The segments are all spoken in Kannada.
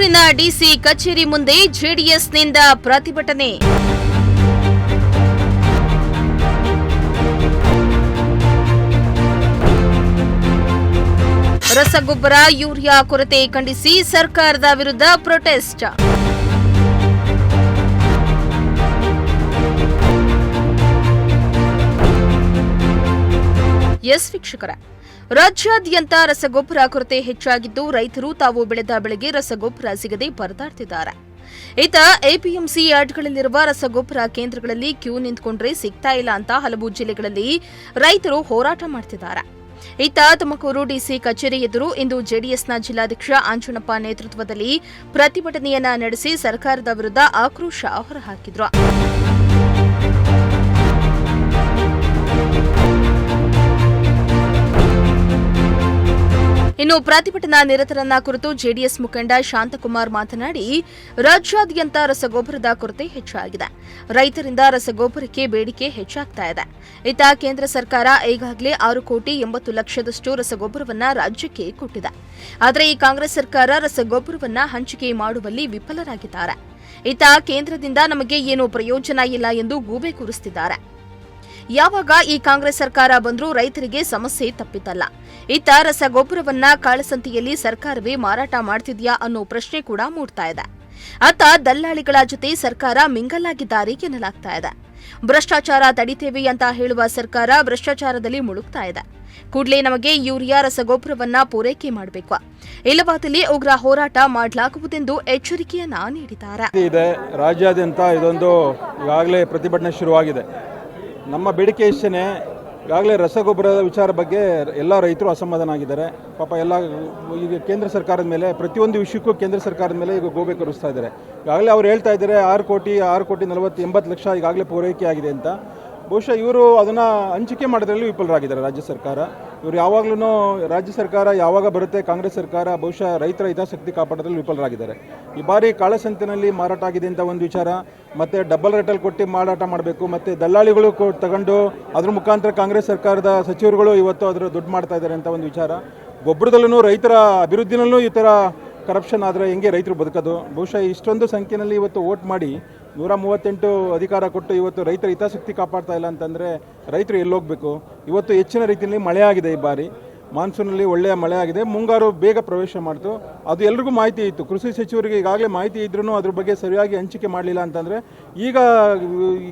ತುಮಕೂರಿನ ಡಿಸಿ ಕಚೇರಿ ಮುಂದೆ ಜೆಡಿಎಸ್ನಿಂದ ಪ್ರತಿಭಟನೆ. ರಸಗೊಬ್ಬರ ಯೂರಿಯಾ ಕೊರತೆ ಖಂಡಿಸಿ ಸರ್ಕಾರದ ವಿರುದ್ಧ ಪ್ರೊಟೆಸ್ಟ್. ಎಸ್ ವೀಕ್ಷಕರ, ರಾಜ್ಯಾದ್ಯಂತ ರಸಗೊಬ್ಬರ ಕೊರತೆ ಹೆಚ್ಚಾಗಿದ್ದು ರೈತರು ತಾವು ಬೆಳೆದ ಬೆಳೆಗೆ ರಸಗೊಬ್ಬರ ಸಿಗದೆ ಪರದಾಡ್ತಿದ್ದಾರೆ. ಇತ್ತ ಎಪಿಎಂಸಿ ಯಾರ್ಡ್ಗಳಲ್ಲಿರುವ ರಸಗೊಬ್ಬರ ಕೇಂದ್ರಗಳಲ್ಲಿ ಕ್ಯೂ ನಿಂತ್ಕೊಂಡ್ರೆ ಸಿಗ್ತಾ ಇಲ್ಲ ಅಂತ ಹಲವು ಜಿಲ್ಲೆಗಳಲ್ಲಿ ರೈತರು ಹೋರಾಟ ಮಾಡ್ತಿದ್ದಾರೆ. ಇತ್ತ ತುಮಕೂರು ಡಿಸಿ ಕಚೇರಿ ಎದುರು ಇಂದು ಜೆಡಿಎಸ್ನ ಜಿಲ್ಲಾಧ್ಯಕ್ಷ ಆಂಜನಪ್ಪ ನೇತೃತ್ವದಲ್ಲಿ ಪ್ರತಿಭಟನೆಯನ್ನ ನಡೆಸಿ ಸರ್ಕಾರದ ವಿರುದ್ಧ ಆಕ್ರೋಶ ಹೊರಹಾಕಿದ್ರು. ಇನ್ನು ಪ್ರತಿಭಟನಾ ನಿರತರನ್ನ ಕುರಿತು ಜೆಡಿಎಸ್ ಮುಖಂಡ ಶಾಂತಕುಮಾರ್ ಮಾತನಾಡಿ, ರಾಜ್ಯಾದ್ಯಂತ ರಸಗೊಬ್ಬರದ ಕೊರತೆ ಹೆಚ್ಚಾಗಿದೆ. ರೈತರಿಂದ ರಸಗೊಬ್ಬರಕ್ಕೆ ಬೇಡಿಕೆ ಹೆಚ್ಚಾಗ್ತಾ ಇದೆ. ಇತ್ತ ಕೇಂದ್ರ ಸರ್ಕಾರ ಈಗಾಗಲೇ 6,80,00,000ದಷ್ಟು ರಸಗೊಬ್ಬರವನ್ನ ರಾಜ್ಯಕ್ಕೆ ಕೊಟ್ಟಿದೆ. ಆದರೆ ಈ ಕಾಂಗ್ರೆಸ್ ಸರ್ಕಾರ ರಸಗೊಬ್ಬರವನ್ನ ಹಂಚಿಕೆ ಮಾಡುವಲ್ಲಿ ವಿಫಲರಾಗಿದ್ದಾರೆ. ಇತ್ತ ಕೇಂದ್ರದಿಂದ ನಮಗೆ ಏನೂ ಪ್ರಯೋಜನ ಇಲ್ಲ ಎಂದು ಗೂಬೆ ಕೂರಿಸುತ್ತಿದ್ದಾರೆ. ಯಾವಾಗ ಈ ಕಾಂಗ್ರೆಸ್ ಸರ್ಕಾರ ಬಂದರೂ ರೈತರಿಗೆ ಸಮಸ್ಯೆ ತಪ್ಪಿತಲ್ಲ. ಇತ್ತ ರಸಗೊಬ್ಬರವನ್ನ ಕಾಳಸಂತೆಯಲ್ಲಿ ಸರ್ಕಾರವೇ ಮಾರಾಟ ಮಾಡ್ತಿದ್ಯಾ ಅನ್ನೋ ಪ್ರಶ್ನೆ ಕೂಡ ಮೂಡ್ತಾ ಇದೆ. ಅತ್ತ ದಲ್ಲಾಳಿಗಳ ಜೊತೆ ಸರ್ಕಾರ ಮಿಂಗಲಾಗಿದ್ದಾರೆ ಎನ್ನಲಾಗ್ತಾ ಇದೆ. ಭ್ರಷ್ಟಾಚಾರ ತಡಿತೇವೆ ಅಂತ ಹೇಳುವ ಸರ್ಕಾರ ಭ್ರಷ್ಟಾಚಾರದಲ್ಲಿ ಮುಳುಗ್ತಾ ಇದೆ. ಕೂಡಲೇ ನಮಗೆ ಯೂರಿಯಾ ರಸಗೊಬ್ಬರವನ್ನ ಪೂರೈಕೆ ಮಾಡಬೇಕು, ಇಲ್ಲವಾದಲ್ಲಿ ಉಗ್ರ ಹೋರಾಟ ಮಾಡಲಾಗುವುದೆಂದು ಎಚ್ಚರಿಕೆಯನ್ನ ನೀಡಿದ್ದಾರೆ. ರಾಜ್ಯಾದ್ಯಂತ ಇದೊಂದು ಈಗಾಗಲೇ ಪ್ರತಿಭಟನೆ ಶುರುವಾಗಿದೆ. ನಮ್ಮ ಬೇಡಿಕೆ ಇಷ್ಟೇ, ಈಗಾಗಲೇ ರಸಗೊಬ್ಬರದ ವಿಚಾರ ಬಗ್ಗೆ ಎಲ್ಲ ರೈತರು ಅಸಮಾಧಾನ ಆಗಿದ್ದಾರೆ. ಪಾಪ ಎಲ್ಲ ಈಗ ಕೇಂದ್ರ ಸರ್ಕಾರದ ಮೇಲೆ ಪ್ರತಿಯೊಂದು ವಿಷಯಕ್ಕೂ ಕೇಂದ್ರ ಸರ್ಕಾರದ ಮೇಲೆ ಈಗ ಗೋಬೆ ಕರುಸ್ತಾ ಇದ್ದಾರೆ. ಈಗಾಗಲೇ ಅವ್ರು ಹೇಳ್ತಾ ಇದ್ದಾರೆ 6,40,80,00,000 ಈಗಾಗಲೇ ಪೂರೈಕೆ ಆಗಿದೆ ಅಂತ. ಬಹುಶಃ ಇವರು ಅದನ್ನು ಹಂಚಿಕೆ ಮಾಡೋದ್ರಲ್ಲಿ ವಿಫಲರಾಗಿದ್ದಾರೆ ರಾಜ್ಯ ಸರ್ಕಾರ. ಇವರು ಯಾವಾಗಲೂ ರಾಜ್ಯ ಸರ್ಕಾರ ಯಾವಾಗ ಬರುತ್ತೆ ಕಾಂಗ್ರೆಸ್ ಸರ್ಕಾರ ಬಹುಶಃ ರೈತರ ಹಿತಾಸಕ್ತಿ ಕಾಪಾಡೋದ್ರಲ್ಲಿ ವಿಫಲರಾಗಿದ್ದಾರೆ. ಈ ಬಾರಿ ಕಾಳಸಂತೆನಲ್ಲಿ ಮಾರಾಟ ಆಗಿದೆ ಅಂತ ಒಂದು ವಿಚಾರ, ಮತ್ತು ಡಬಲ್ ರೇಟಲ್ಲಿ ಕೊಟ್ಟು ಮಾರಾಟ ಮಾಡಬೇಕು, ಮತ್ತು ದಲ್ಲಾಳಿಗಳು ತಗೊಂಡು ಅದ್ರ ಮುಖಾಂತರ ಕಾಂಗ್ರೆಸ್ ಸರ್ಕಾರದ ಸಚಿವರುಗಳು ಇವತ್ತು ಅದರ ದುಡ್ಡು ಮಾಡ್ತಾ ಇದ್ದಾರೆ ಅಂತ ಒಂದು ವಿಚಾರ. ಗೊಬ್ಬರದಲ್ಲೂ ರೈತರ ಅಭಿವೃದ್ಧಿನಲ್ಲೂ ಈ ಥರ ಕರಪ್ಷನ್ ಆದರೆ ಹೆಂಗೆ ರೈತರು ಬದುಕೋದು? ಬಹುಶಃ ಇಷ್ಟೊಂದು ಸಂಖ್ಯೆಯಲ್ಲಿ ಇವತ್ತು ವೋಟ್ ಮಾಡಿ 138 ಅಧಿಕಾರ ಕೊಟ್ಟು ಇವತ್ತು ರೈತರ ಹಿತಾಸಕ್ತಿ ಕಾಪಾಡ್ತಾ ಇಲ್ಲ ಅಂತಂದರೆ ರೈತರು ಎಲ್ಲೋಗಬೇಕು? ಇವತ್ತು ಹೆಚ್ಚಿನ ರೀತಿಯಲ್ಲಿ ಮಳೆ ಆಗಿದೆ. ಈ ಬಾರಿ ಮಾನ್ಸೂನಲ್ಲಿ ಒಳ್ಳೆಯ ಮಳೆ ಆಗಿದೆ, ಮುಂಗಾರು ಬೇಗ ಪ್ರವೇಶ ಮಾಡ್ತು. ಅದು ಎಲ್ರಿಗೂ ಮಾಹಿತಿ ಇತ್ತು. ಕೃಷಿ ಸಚಿವರಿಗೆ ಈಗಾಗಲೇ ಮಾಹಿತಿ ಇದ್ರೂ ಅದ್ರ ಬಗ್ಗೆ ಸರಿಯಾಗಿ ಹಂಚಿಕೆ ಮಾಡಲಿಲ್ಲ ಅಂತಂದರೆ ಈಗ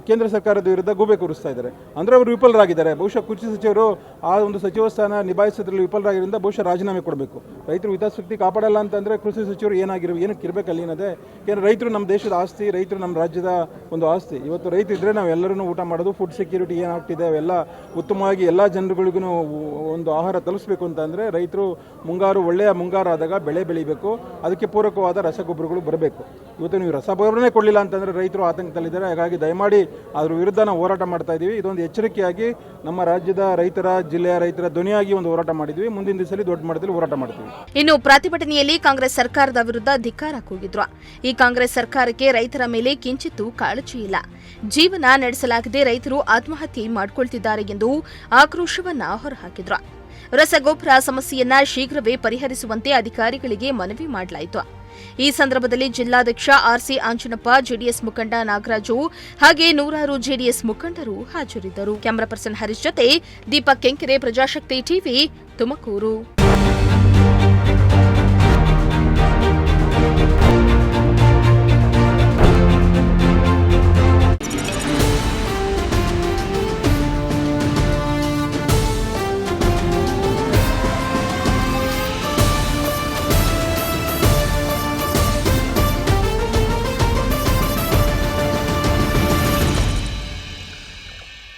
ಕೇಂದ್ರ ಸರ್ಕಾರದ ವಿರುದ್ಧ ಗೂಬೆ ಕೂರಿಸ್ತಾ ಇದ್ದಾರೆ. ಅಂದರೆ ಅವರು ವಿಫಲರಾಗಿದ್ದಾರೆ. ಬಹುಶಃ ಕೃಷಿ ಸಚಿವರು ಆ ಒಂದು ಸಚಿವ ಸ್ಥಾನ ನಿಭಾಯಿಸೋದ್ರಲ್ಲಿ ವಿಫಲರಾಗಿದ್ದರಿಂದ ಬಹುಶಃ ರಾಜೀನಾಮೆ ಕೊಡಬೇಕು. ರೈತರು ಹಿತಾಸಕ್ತಿ ಕಾಪಾಡಲ್ಲ ಅಂತಂದರೆ ಕೃಷಿ ಸಚಿವರು ಏನಕ್ಕೆ ಇರಬೇಕು ಅಲ್ಲಿನದೇ? ಏಕೆಂದರೆ ರೈತರು ನಮ್ಮ ದೇಶದ ಆಸ್ತಿ, ರೈತರು ನಮ್ಮ ರಾಜ್ಯದ ಒಂದು ಆಸ್ತಿ. ಇವತ್ತು ರೈತ ಇದ್ದರೆ ನಾವು ಎಲ್ಲರೂ ಊಟ ಮಾಡೋದು. ಫುಡ್ ಸೆಕ್ಯೂರಿಟಿ ಏನಾಗ್ತಿದೆ ಅವೆಲ್ಲ ಉತ್ತಮವಾಗಿ ಎಲ್ಲ ಜನರುಗಳಿಗೂ ಒಂದು ಆಹಾರ ತಲುಪಿಸಬೇಕು ಅಂತಂದರೆ ರೈತರು ಒಳ್ಳೆಯ ಮುಂಗಾರು ಆದಾಗ ಬೆಳೆ ಬೆಳಿಬೇಕು, ಅದಕ್ಕೆ ಪೂರಕವಾದ ರಸಗೊಬ್ಬರಗಳು ಬರಬೇಕು. ಇವತ್ತು ನೀವು ರಸಗೊಬ್ಬರನೇ ಕೊಡಲಿಲ್ಲ ಅಂತಂದರೆ ರೈತರು ಆತಂಕದಲ್ಲಿದ್ದಾರೆ. ಹಾಗಾಗಿ ದಯಮಾಡಿ ಅದ್ರ ವಿರುದ್ಧ ನಾವು ಹೋರಾಟ ಮಾಡ್ತಾ ಇದ್ದೀವಿ. ಇದೊಂದು ಎಚ್ಚರಿಕೆಯಾಗಿ ನಮ್ಮ ರಾಜ್ಯದ ಜಿಲ್ಲೆಯ ರೈತರ ಧ್ವನಿಯಾಗಿ ಒಂದು ಹೋರಾಟ ಮಾಡಿದ್ವಿ. ಮುಂದಿನ ದಿವಸದಲ್ಲಿ ದೊಡ್ಡ ಮಟ್ಟದಲ್ಲಿ ಹೋರಾಟ ಮಾಡ್ತೀವಿ. ಇನ್ನು ಪ್ರತಿಭಟನೆಯಲ್ಲಿ ಕಾಂಗ್ರೆಸ್ ಸರ್ಕಾರದ ವಿರುದ್ಧ ಧಿಕ್ಕಾರ ಕೂಗಿದ್ರು. ಈ ಕಾಂಗ್ರೆಸ್ ಸರ್ಕಾರಕ್ಕೆ ರೈತರ ಮೇಲೆ ಕಿಂಚಿತ್ತೂ ಕಾಳಜಿ ಇಲ್ಲ. ಜೀವನ ನಡೆಸಲಾಗದೆ ರೈತರು ಆತ್ಮಹತ್ಯೆ ಮಾಡಿಕೊಳ್ತಿದ್ದಾರೆ ಎಂದು ಆಕ್ರೋಶವನ್ನ ಹೊರಹಾಕಿದ್ರು. ರಸಗೊಬ್ಬರ ಸಮಸ್ಯೆಯನ್ನ ಶೀಘ್ರವೇ ಪರಿಹರಿಸುವಂತೆ ಅಧಿಕಾರಿಗಳಿಗೆ ಮನವಿ ಮಾಡಲಾಯಿತು. ಈ ಸಂದರ್ಭದಲ್ಲಿ ಜಿಲ್ಲಾಧ್ಯಕ್ಷ ಆರ್ಸಿ ಆಂಜನಪ್ಪ, ಜೆಡಿಎಸ್ ಮುಖಂಡ ನಾಗರಾಜು ಹಾಗೆ ನೂರಾರು ಜೆಡಿಎಸ್ ಮುಖಂಡರು ಹಾಜರಿದ್ದರು. ಕ್ಯಾಮರಾ ಪರ್ಸನ್ ಹರೀಶ್ ಜೊತೆ ದೀಪಕ್ ಕೆಂಕೆರೆ, ಪ್ರಜಾಶಕ್ತಿ ಟಿವಿ, ತುಮಕೂರು.